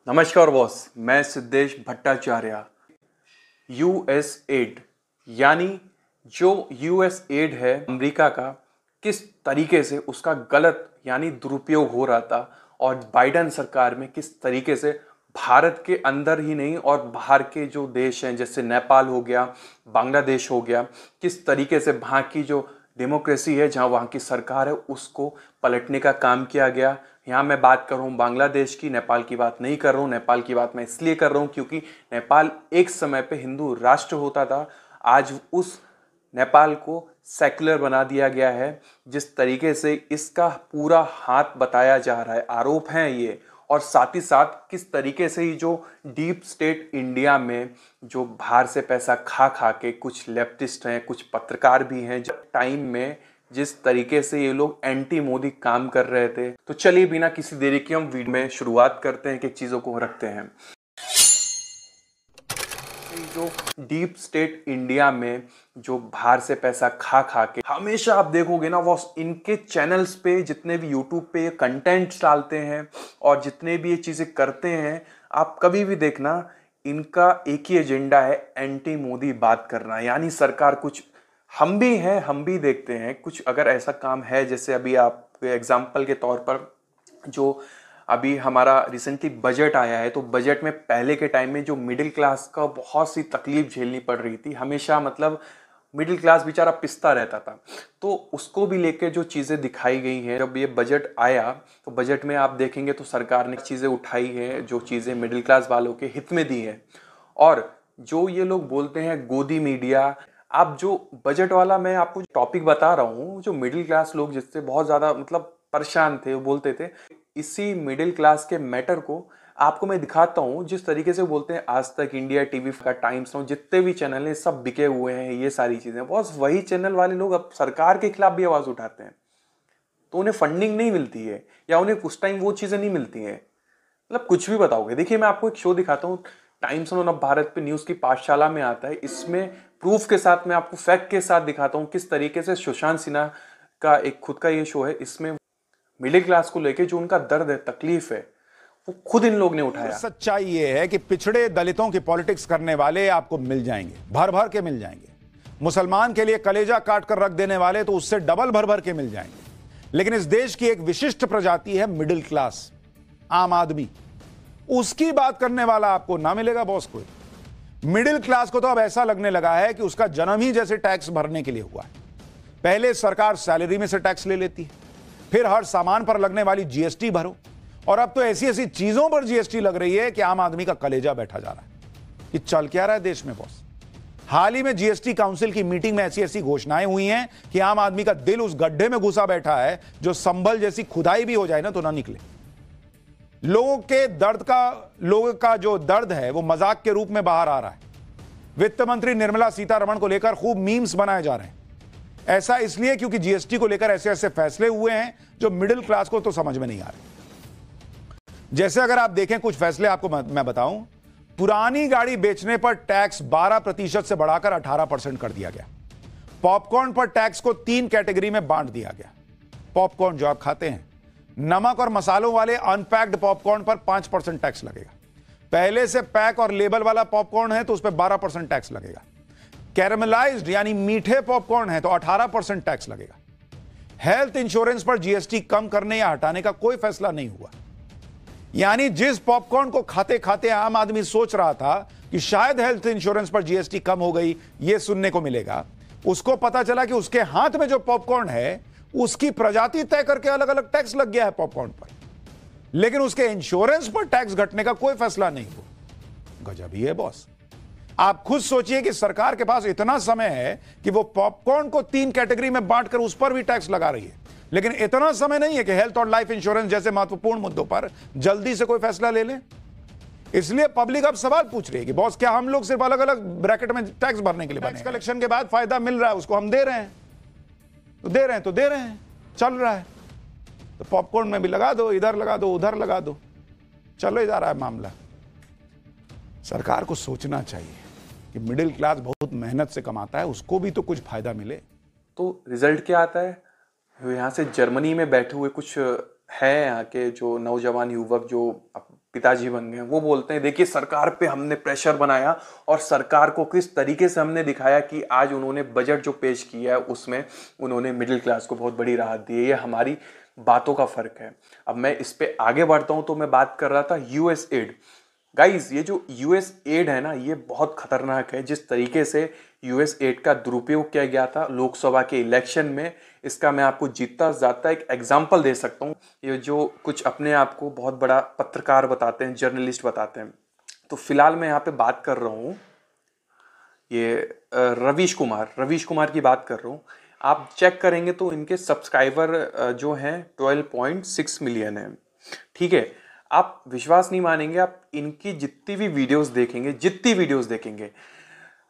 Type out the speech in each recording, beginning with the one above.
नमस्कार बॉस, मैं Siddhesh Bhattacharya. US add यानी जो यूएस एड है अमेरिका का, किस तरीके से उसका गलत यानी दुरुपयोग हो रहा था और बाइडेन सरकार में किस तरीके से भारत के अंदर ही नहीं और बाहर के जो देश हैं जैसे नेपाल हो गया, बांग्लादेश हो गया, किस तरीके से वहाँ की जो डेमोक्रेसी है, जहाँ वहाँ की सरकार है, उसको पलटने का काम किया गया। यहाँ मैं बात कर रहा हूँ बांग्लादेश की, नेपाल की बात नहीं कर रहा हूँ। नेपाल की बात मैं इसलिए कर रहा हूँ क्योंकि नेपाल एक समय पे हिंदू राष्ट्र होता था। आज उस नेपाल को सेक्युलर बना दिया गया है। जिस तरीके से इसका पूरा हाथ बताया जा रहा है, आरोप हैं ये, और साथ ही साथ किस तरीके से ही जो डीप स्टेट इंडिया में जो बाहर से पैसा खा खा के कुछ लेफ्टिस्ट हैं, कुछ पत्रकार भी हैं, जब टाइम में जिस तरीके से ये लोग एंटी मोदी काम कर रहे थे। तो चलिए बिना किसी देरी के हम वीडियो में शुरुआत करते हैं कि चीज़ों को रखते हैं। जो डीप स्टेट इंडिया में जो बाहर से पैसा खा खा के, हमेशा आप देखोगे ना वो इनके चैनल्स पे जितने भी यूट्यूब पे ये कंटेंट डालते हैं और जितने भी ये चीज़ें करते हैं, आप कभी भी देखना इनका एक ही एजेंडा है, एंटी मोदी बात करना। यानी सरकार कुछ, हम भी हैं, हम भी देखते हैं कुछ अगर ऐसा काम है, जैसे अभी आप एग्जाम्पल के तौर पर जो अभी हमारा रिसेंटली बजट आया है, तो बजट में पहले के टाइम में जो मिडिल क्लास का बहुत सी तकलीफ झेलनी पड़ रही थी, हमेशा मतलब मिडिल क्लास बेचारा पिसता रहता था, तो उसको भी लेके जो चीज़ें दिखाई गई हैं। जब ये बजट आया तो बजट में आप देखेंगे तो सरकार ने चीज़ें उठाई है जो चीज़ें मिडिल क्लास वालों के हित में दी है। और जो ये लोग बोलते हैं गोदी मीडिया, आप जो बजट वाला मैं आपको टॉपिक बता रहा हूँ, जो मिडिल क्लास लोग जिससे बहुत ज़्यादा मतलब परेशान थे, वो बोलते थे, इसी मिडिल क्लास के मैटर को आपको मैं दिखाता हूँ। जिस तरीके से बोलते हैं आज तक, इंडिया टीवी का, टाइम्स नाउ, जितने भी चैनल हैं सब बिके हुए हैं, ये सारी चीज़ें। बस वही चैनल वाले लोग अब सरकार के खिलाफ भी आवाज़ उठाते हैं, तो उन्हें फंडिंग नहीं मिलती है या उन्हें उस टाइम वो चीज़ें नहीं मिलती हैं, मतलब कुछ भी बताओगे। देखिए मैं आपको एक शो दिखाता हूँ, टाइम्स ऑन अब भारत पे न्यूज़ की पाठशाला में आता है। इसमें प्रूफ के साथ मैं आपको फैक्ट के साथ दिखाता हूँ किस तरीके से सुशांत सिन्हा का एक खुद का ये शो है। इसमें मिडिल क्लास को लेके जो उनका दर्द है, तकलीफ है, वो खुद इन लोग ने उठाया। सच्चाई ये है कि पिछड़े दलितों की पॉलिटिक्स करने वाले आपको मिल जाएंगे, भर भर के मिल जाएंगे। मुसलमान के लिए कलेजा काट कर रख देने वाले तो उससे डबल भर भर के मिल जाएंगे। लेकिन इस देश की एक विशिष्ट प्रजाति है मिडिल क्लास, आम आदमी। उसकी बात करने वाला आपको ना मिलेगा बॉस कोई। मिडिल क्लास को तो अब ऐसा लगने लगा है कि उसका जन्म ही जैसे टैक्स भरने के लिए हुआ है। पहले सरकार सैलरी में से टैक्स ले लेती है, फिर हर सामान पर लगने वाली जीएसटी भरो, और अब तो ऐसी ऐसी चीजों पर जीएसटी लग रही है कि आम आदमी का कलेजा बैठा जा रहा है कि चल क्या रहा है देश में बॉस। हाल ही में जीएसटी काउंसिल की मीटिंग में ऐसी ऐसी घोषणाएं हुई हैं कि आम आदमी का दिल उस गड्ढे में घुसा बैठा है जो संभल जैसी खुदाई भी हो जाए ना तो ना निकले। लोगों का जो दर्द है वो मजाक के रूप में बाहर आ रहा है। वित्त मंत्री निर्मला सीतारमण को लेकर खूब मीम्स बनाए जा रहे हैं। ऐसा इसलिए क्योंकि जीएसटी को लेकर ऐसे ऐसे फैसले हुए हैं जो मिडिल क्लास को तो समझ में नहीं आ रहे। जैसे अगर आप देखें कुछ फैसले आपको मैं बताऊं, पुरानी गाड़ी बेचने पर टैक्स 12% से बढ़ाकर 18% कर दिया गया। पॉपकॉर्न पर टैक्स को 3 कैटेगरी में बांट दिया गया। पॉपकॉर्न जो आप खाते हैं, नमक और मसालों वाले अनपैक्ड पॉपकॉर्न पर 5% टैक्स लगेगा। पहले से पैक और लेबल वाला पॉपकॉर्न है तो उस पर 12% टैक्स लगेगा। कैरमलाइज्ड यानी मीठे पॉपकॉर्न है तो 18% टैक्स लगेगा। हेल्थ इंश्योरेंस पर जीएसटी कम करने या हटाने का कोई फैसला नहीं हुआ। यानी जिस पॉपकॉर्न को खाते खाते आम आदमी सोच रहा था कि शायद हेल्थ इंश्योरेंस पर जीएसटी कम हो गई, यह सुनने को मिलेगा, उसको पता चला कि उसके हाथ में जो पॉपकॉर्न है उसकी प्रजाति तय करके अलग अलग टैक्स लग गया है पॉपकॉर्न पर, लेकिन उसके इंश्योरेंस पर टैक्स घटने का कोई फैसला नहीं हुआ। गजब ही है बॉस। आप खुद सोचिए कि सरकार के पास इतना समय है कि वो पॉपकॉर्न को 3 कैटेगरी में बांटकर उस पर भी टैक्स लगा रही है, लेकिन इतना समय नहीं है कि हेल्थ और लाइफ इंश्योरेंस जैसे महत्वपूर्ण मुद्दों पर जल्दी से कोई फैसला ले लें। इसलिए पब्लिक अब सवाल पूछ रही है कि बॉस क्या हम लोग सिर्फ अलग अलग ब्रैकेट में टैक्स भरने के लिए बने? टैक्स कलेक्शन के बाद फायदा मिल रहा है उसको हम दे रहे हैं, तो दे रहे हैं, चल रहा है। तो पॉपकॉर्न में भी लगा दो, इधर लगा दो, उधर लगा दो, चलो जा रहा है मामला। सरकार को सोचना चाहिए कि मिडिल क्लास बहुत मेहनत से कमाता है, उसको भी तो कुछ फायदा मिले। तो रिजल्ट क्या आता है? यहाँ से जर्मनी में बैठे हुए कुछ है यहाँ के जो नौजवान युवक जो पिताजी बन गए। वो बोलते हैं देखिए सरकार पे हमने प्रेशर बनाया और सरकार को किस तरीके से हमने दिखाया कि आज उन्होंने बजट जो पेश किया है उसमें उन्होंने मिडिल क्लास को बहुत बड़ी राहत दी है। ये हमारी बातों का फर्क है। अब मैं इस पे आगे बढ़ता हूं तो मैं बात कर रहा था यूएस एड। गाइज ये जो यूएस एड है ना ये बहुत खतरनाक है। जिस तरीके से यूएस एड का दुरुपयोग किया गया था लोकसभा के इलेक्शन में, इसका मैं आपको जीता जाता एक एग्जाम्पल दे सकता हूँ। ये जो कुछ अपने आप को बहुत बड़ा पत्रकार बताते हैं, जर्नलिस्ट बताते हैं, तो फिलहाल मैं यहाँ पे बात कर रहा हूँ ये रवीश कुमार की बात कर रहा हूँ। आप चेक करेंगे तो इनके सब्सक्राइबर जो हैं 12.6 मिलियन है। ठीक है, आप विश्वास नहीं मानेंगे, आप इनकी जितनी वीडियोस देखेंगे।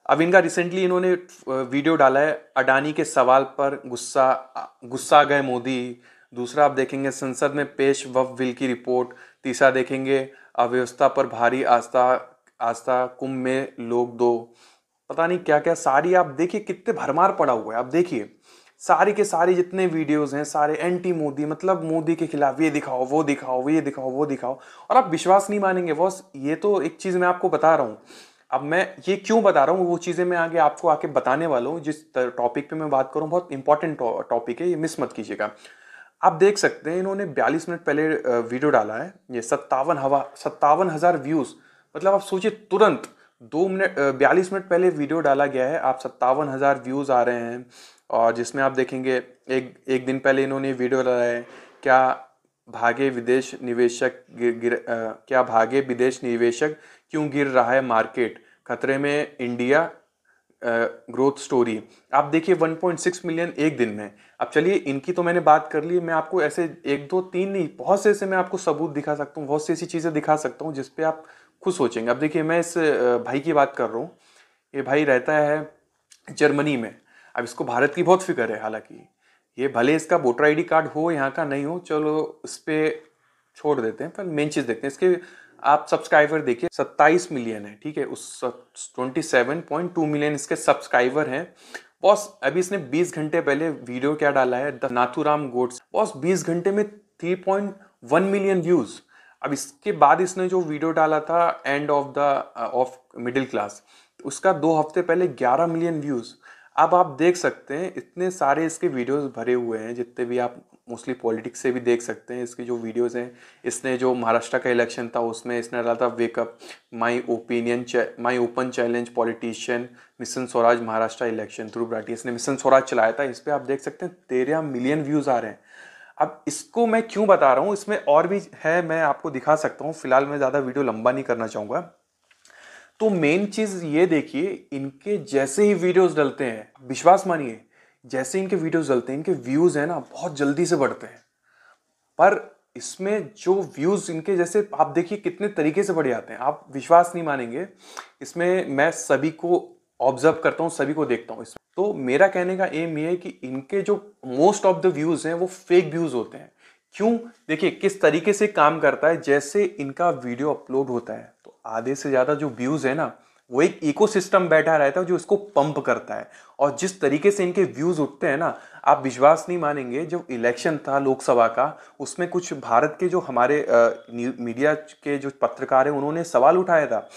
अब इनका रिसेंटली इन्होंने वीडियो डाला है अडानी के सवाल पर गुस्सा गए मोदी। दूसरा आप देखेंगे संसद में पेश वफ बिल की रिपोर्ट। तीसरा देखेंगे अव्यवस्था पर भारी आस्था कुंभ में लोग दो, पता नहीं क्या क्या सारी। आप देखिए कितने भरमार पड़ा हुआ है। आप देखिए सारी के सारी जितने वीडियोस हैं सारे एंटी मोदी, मतलब मोदी के खिलाफ ये दिखाओ वो दिखाओ, ये दिखाओ वो दिखाओ। और आप विश्वास नहीं मानेंगे बॉस, ये तो एक चीज मैं आपको बता रहा हूँ। अब मैं ये क्यों बता रहा हूँ वो चीजें मैं आगे आपको आके बताने वाला हूँ। जिस टॉपिक पे मैं बात करूँ बहुत इंपॉर्टेंट टॉपिक है, ये मिस मत कीजिएगा। आप देख सकते हैं इन्होंने 42 मिनट पहले वीडियो डाला है, ये 57,000 व्यूज। मतलब आप सोचिए तुरंत 42 मिनट पहले वीडियो डाला गया है, आप 57,000 व्यूज आ रहे हैं। और जिसमें आप देखेंगे एक दिन पहले इन्होंने वीडियो डाला है, क्या भागे विदेश निवेशक क्यों गिर रहा है मार्केट, खतरे में इंडिया ग्रोथ स्टोरी। आप देखिए 1.6 मिलियन एक दिन में। अब चलिए इनकी तो मैंने बात कर ली, मैं आपको ऐसे 1 2 3 नहीं बहुत से ऐसे मैं आपको सबूत दिखा सकता हूँ, बहुत सी ऐसी चीज़ें दिखा सकता हूँ जिसपे आप खुद सोचेंगे। अब देखिए मैं इस भाई की बात कर रहा हूँ, ये भाई रहता है जर्मनी में। अब इसको भारत की बहुत फिक्र है, हालांकि ये भले इसका वोटर आईडी कार्ड हो यहाँ का नहीं हो, चलो इस पर छोड़ देते हैं, पर मेन चीज़ देखते हैं। इसके आप सब्सक्राइबर देखिए 27 मिलियन है। ठीक है, उस 27.2 मिलियन इसके सब्सक्राइबर हैं। बॉस अभी इसने 20 घंटे पहले वीडियो क्या डाला है, द नाथुराम गोड्स। बॉस 20 घंटे में 3.1 मिलियन व्यूज। अब इसके बाद इसने जो वीडियो डाला था एंड ऑफ मिडिल क्लास, उसका 2 हफ्ते पहले 11 मिलियन व्यूज। अब आप देख सकते हैं इतने सारे इसके वीडियोस भरे हुए हैं, जितने भी आप मोस्टली पॉलिटिक्स से भी देख सकते हैं इसकी जो वीडियोस हैं। इसने जो महाराष्ट्र का इलेक्शन था उसमें इसने डाला था wake up my open challenge politician mission Swaraj Maharashtra election through ब्राटी। इसने मिशन स्वराज चलाया था, इस पर आप देख सकते हैं 13 मिलियन व्यूज आ रहे हैं। अब इसको मैं क्यों बता रहा हूँ, इसमें और भी है, मैं आपको दिखा सकता हूँ। फिलहाल मैं ज़्यादा वीडियो लंबा नहीं करना चाहूँगा। तो मेन चीज ये देखिए, इनके जैसे ही वीडियोस डलते हैं, विश्वास मानिए जैसे इनके वीडियोस डलते हैं इनके व्यूज है ना बहुत जल्दी से बढ़ते हैं। पर इसमें जो व्यूज इनके जैसे आप देखिए कितने तरीके से बढ़ जाते हैं, आप विश्वास नहीं मानेंगे। इसमें मैं सभी को ऑब्जर्व करता हूँ, सभी को देखता हूँ। तो मेरा कहने का एम ये है कि इनके जो मोस्ट ऑफ द व्यूज हैं वो फेक व्यूज होते हैं। क्यों, देखिए किस तरीके से काम करता है। जैसे इनका वीडियो अपलोड होता है तो आधे से ज्यादा जो व्यूज है ना वो एक इकोसिस्टम बैठा रहता है जो इसको पंप करता है। और जिस तरीके से इनके व्यूज उठते हैं ना, आप विश्वास नहीं मानेंगे। जो इलेक्शन था लोकसभा का, उसमें कुछ भारत के जो हमारे मीडिया के जो पत्रकार हैं उन्होंने सवाल उठाया था।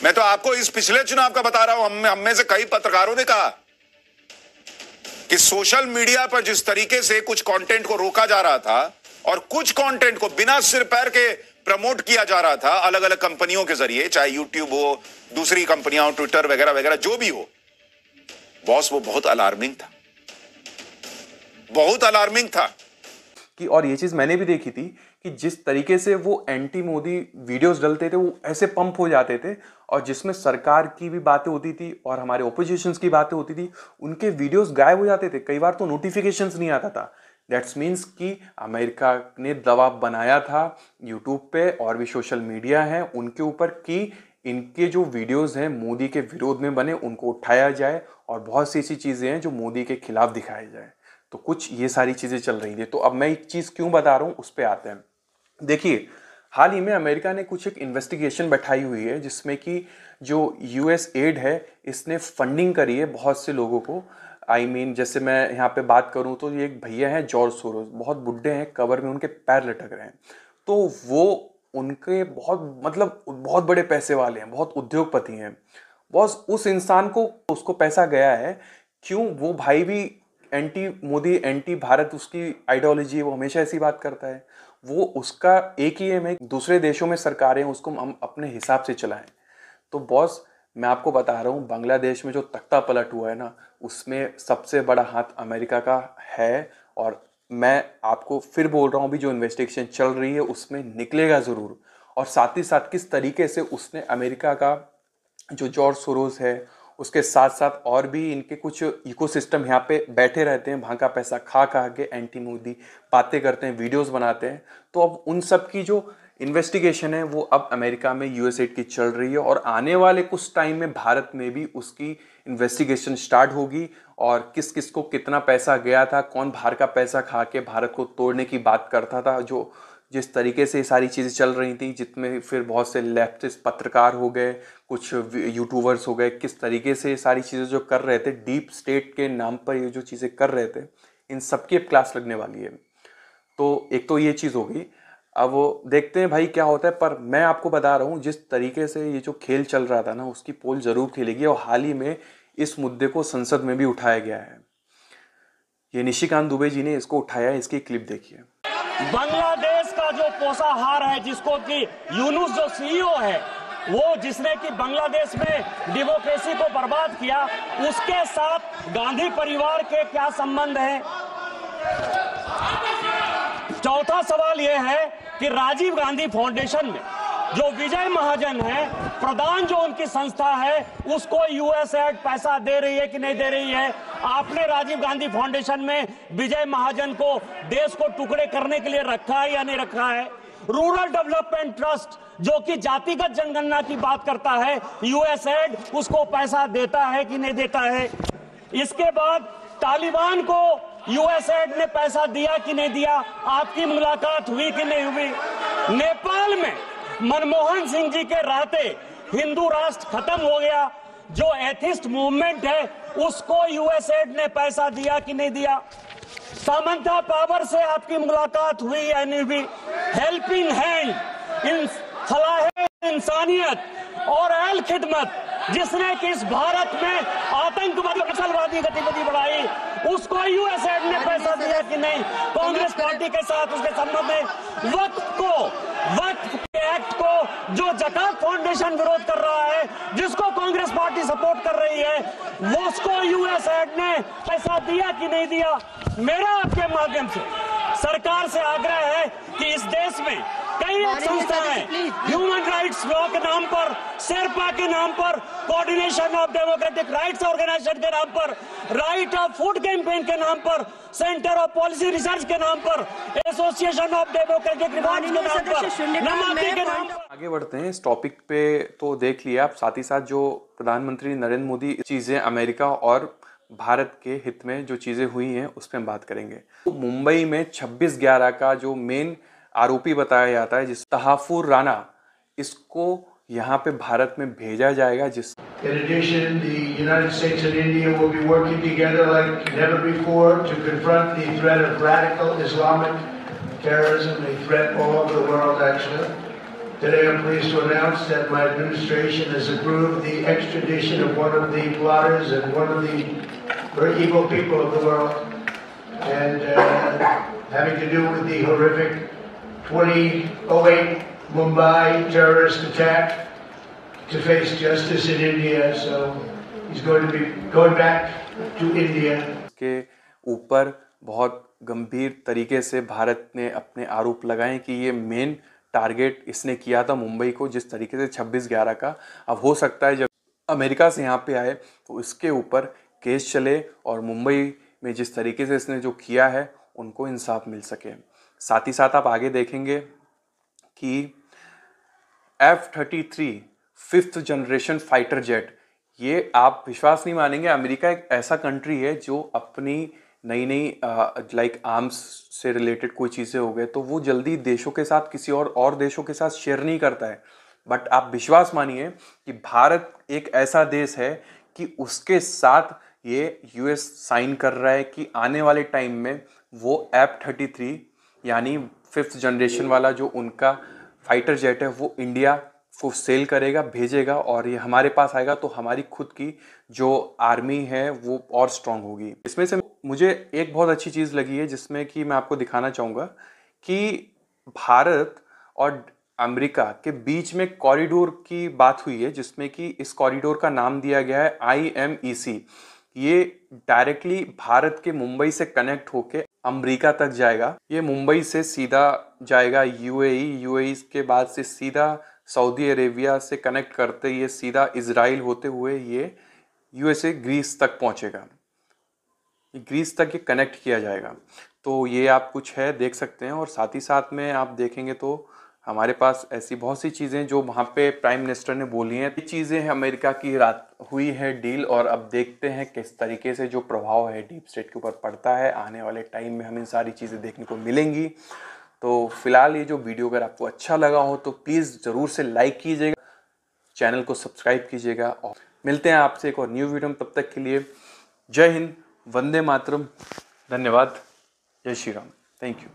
मैं तो आपको इस पिछले चुनाव का बता रहा हूं, हम में से कई पत्रकारों ने कहा कि सोशल मीडिया पर जिस तरीके से कुछ कंटेंट को रोका जा रहा था और कुछ कंटेंट को बिना सिर पैर के प्रमोट किया जा रहा था अलग अलग कंपनियों के जरिए, चाहे यूट्यूब हो, दूसरी कंपनियां हो, ट्विटर वगैरह वगैरह जो भी हो, बॉस वो बहुत अलार्मिंग था, बहुत अलार्मिंग था। कि और ये चीज मैंने भी देखी थी कि जिस तरीके से वो एंटी मोदी वीडियोस डलते थे वो ऐसे पंप हो जाते थे, और जिसमें सरकार की भी बातें होती थी और हमारे ओपोजिशंस की बातें होती थी, उनके वीडियोस गायब हो जाते थे। कई बार तो नोटिफिकेशंस नहीं आता था। दैट्स मीन्स कि अमेरिका ने दबाव बनाया था यूट्यूब पे और भी सोशल मीडिया है उनके ऊपर कि इनके जो वीडियोस हैं मोदी के विरोध में बने उनको उठाया जाए, और बहुत सी ऐसी चीजें हैं जो मोदी के खिलाफ दिखाई जाए। तो कुछ ये सारी चीजें चल रही थी। तो अब मैं एक चीज क्यों बता रहा हूं उस पर आते हैं। देखिए हाल ही में अमेरिका ने कुछ एक इन्वेस्टिगेशन बैठाई हुई है जिसमें कि जो यूएस एड है इसने फंडिंग करी है बहुत से लोगों को। जैसे मैं यहाँ पे बात करूँ तो ये एक भैया हैं जॉर्ज सोरोस, बहुत बुढ़े हैं, कब्र में उनके पैर लटक रहे हैं। तो वो उनके बहुत मतलब बहुत बड़े पैसे वाले हैं, बहुत उद्योगपति हैं बॉस। उस इंसान को उसको पैसा गया है, क्यों? वो भाई भी एंटी मोदी एंटी भारत उसकी आइडियोलॉजी है, वो हमेशा ऐसी बात करता है। वो उसका एक ही एम है, दूसरे देशों में सरकारें उसको हम अपने हिसाब से चलाएं। तो बॉस मैं आपको बता रहा हूँ, बांग्लादेश में जो तख्ता पलट हुआ है ना, उसमें सबसे बड़ा हाथ अमेरिका का है। और मैं आपको फिर बोल रहा हूँ, अभी जो इन्वेस्टिगेशन चल रही है उसमें निकलेगा ज़रूर। और साथ ही साथ किस तरीके से उसने अमेरिका का जो जॉर्ज सोरोस है, उसके साथ साथ और भी इनके कुछ इकोसिस्टम यहाँ पे बैठे रहते हैं, वहाँ का पैसा खा खा के एंटी मोदी बातें करते हैं, वीडियोस बनाते हैं। तो अब उन सब की जो इन्वेस्टिगेशन है वो अब अमेरिका में यूएसएड की चल रही है, और आने वाले कुछ टाइम में भारत में भी उसकी इन्वेस्टिगेशन स्टार्ट होगी। और किस किस को कितना पैसा गया था, कौन बाहर का पैसा खा के भारत को तोड़ने की बात करता था, जो जिस तरीके से सारी चीज़ें चल रही थी, जितने फिर बहुत से लेफ्टिस्ट पत्रकार हो गए, कुछ यूट्यूबर्स हो गए, किस तरीके से सारी चीज़ें जो कर रहे थे डीप स्टेट के नाम पर, ये जो चीज़ें कर रहे थे, इन सबकी अब क्लास लगने वाली है। तो एक तो ये चीज़ होगी। अब वो देखते हैं भाई क्या होता है, पर मैं आपको बता रहा हूँ जिस तरीके से ये जो खेल चल रहा था ना, उसकी पोल जरूर खेलेगी। और हाल ही में इस मुद्दे को संसद में भी उठाया गया है। ये निशिकांत दुबे जी ने इसको उठाया है, इसकी क्लिप देखिए। बांग्लादेश का जो पोषाहार है, जिसको कि यूनुस जो सीईओ है, वो जिसने कि बांग्लादेश में डेमोक्रेसी को बर्बाद किया, उसके साथ गांधी परिवार के क्या संबंध है? चौथा सवाल यह है कि राजीव गांधी फाउंडेशन में जो विजय महाजन है, प्रधान जो उनकी संस्था है, उसको यूएसएड पैसा दे रही है कि नहीं दे रही है? आपने राजीव गांधी फाउंडेशन में विजय महाजन को देश को टुकड़े करने के लिए रखा है या नहीं रखा है? रूरल डेवलपमेंट ट्रस्ट जो कि जातिगत जनगणना की बात करता है, यूएसएड उसको पैसा देता है कि नहीं देता है? इसके बाद तालिबान को यूएसएड ने पैसा दिया कि नहीं दिया? आपकी मुलाकात हुई कि नहीं हुई? नेपाल में मनमोहन सिंह जी के रहते हिंदू राष्ट्र खत्म हो गया, जो एथिस्ट मूवमेंट है उसको यूएसएड ने पैसा दिया कि नहीं दिया? सामंता पावर से आपकी मुलाकात हुई या नहीं हुई? हेल्पिंग हैंड, इन फलाह इंसानियत और अल खिदमत, जिसने कि इस भारत में आतंकवादी नक्सलवादी गतिविधि बढ़ाई, उसको यूएसएड ने पैसा दिया कि नहीं? कांग्रेस पार्टी के साथ उसके संबंध में वक्फ के एक्ट को जो जकात फाउंडेशन विरोध कर रहा है, जिसको कांग्रेस पार्टी सपोर्ट कर रही है, वो उसको यूएसएड ने पैसा दिया कि नहीं दिया? मेरा आपके माध्यम से सरकार से आग्रह है कि इस देश में कई संस्थाएं ह्यूमन राइट्स लॉ के नाम पर, शेरपा के नाम पर, coordination of democratic rights organisation के नाम पर, राइट ऑफ फूड कैंपेन के नाम पर, सेंटर ऑफ पॉलिसी रिसर्च के नाम पर, एसोसिएशन ऑफ डेमोक्रेटिक रिफॉर्म्स के नाम पर, नमामि के नाम पर। आगे बढ़ते हैं इस टॉपिक पे। तो देख लिया आप, साथ ही साथ जो प्रधानमंत्री नरेंद्र मोदी चीजें अमेरिका और भारत के हित में जो चीजें हुई हैं उस पर हम बात करेंगे। तो मुंबई में 26/11 का जो मेन आरोपी बताया जाता है, जिस तहाफुर राना, इसको यहाँ पे भारत में भेजा जाएगा। जिस In addition, the United States and India will be working together like never before to confront the threat of radical Islamic terrorism, a threat all over the world actually. Today I'm pleased to announce that my administration has approved the extradition of one of the plotters and one of the very evil people of the world, and having to do with the horrific 2008 Mumbai terrorist attack, to face justice in India. So he's going to be going back to India. के ऊपर बहुत गंभीर तरीके से भारत ने अपने आरोप लगाए कि ये मेन टारगेट इसने किया था मुंबई को, जिस तरीके से 26/11 का। अब हो सकता है जब अमेरिका से यहाँ पे आए तो इसके ऊपर केस चले और मुंबई में जिस तरीके से इसने जो किया है उनको इंसाफ मिल सके। साथ ही साथ आप आगे देखेंगे कि F-33 5th generation fighter jet, ये आप विश्वास नहीं मानेंगे, अमेरिका एक ऐसा कंट्री है जो अपनी नई लाइक आर्म्स से रिलेटेड कोई चीज़ें हो गए तो वो जल्दी देशों के साथ, किसी और देशों के साथ शेयर नहीं करता है। बट आप विश्वास मानिए कि भारत एक ऐसा देश है कि उसके साथ ये यूएस साइन कर रहा है कि आने वाले टाइम में वो F-33 यानी 5th जनरेशन वाला जो उनका फाइटर जेट है वो इंडिया को सेल करेगा, भेजेगा, और ये हमारे पास आएगा तो हमारी खुद की जो आर्मी है वो और स्ट्रांग होगी। इसमें से मुझे एक बहुत अच्छी चीज़ लगी है जिसमें कि मैं आपको दिखाना चाहूँगा कि भारत और अमेरिका के बीच में कॉरिडोर की बात हुई है, जिसमें कि इस कॉरिडोर का नाम दिया गया है IMEC। ये डायरेक्टली भारत के मुंबई से कनेक्ट होके अमेरिका तक जाएगा। ये मुंबई से सीधा जाएगा यूएई के बाद से सीधा सऊदी अरेबिया से कनेक्ट करते ये सीधा इजराइल होते हुए ये USA ग्रीस तक पहुंचेगा। ग्रीस तक ये कनेक्ट किया जाएगा। तो ये आप कुछ है देख सकते हैं, और साथ ही साथ में आप देखेंगे तो हमारे पास ऐसी बहुत सी चीज़ें जो वहाँ पे प्राइम मिनिस्टर ने बोली हैं। ये चीज़ें अमेरिका की रात हुई है डील, और अब देखते हैं किस तरीके से जो प्रभाव है डीप स्टेट के ऊपर पड़ता है। आने वाले टाइम में हमें सारी चीज़ें देखने को मिलेंगी। तो फिलहाल ये जो वीडियो अगर आपको अच्छा लगा हो तो प्लीज़ ज़रूर से लाइक कीजिएगा, चैनल को सब्सक्राइब कीजिएगा, और मिलते हैं आपसे एक और न्यू वीडियो में। तब तक के लिए जय हिंद, वंदे मातरम, धन्यवाद, जय श्री राम, थैंक यू।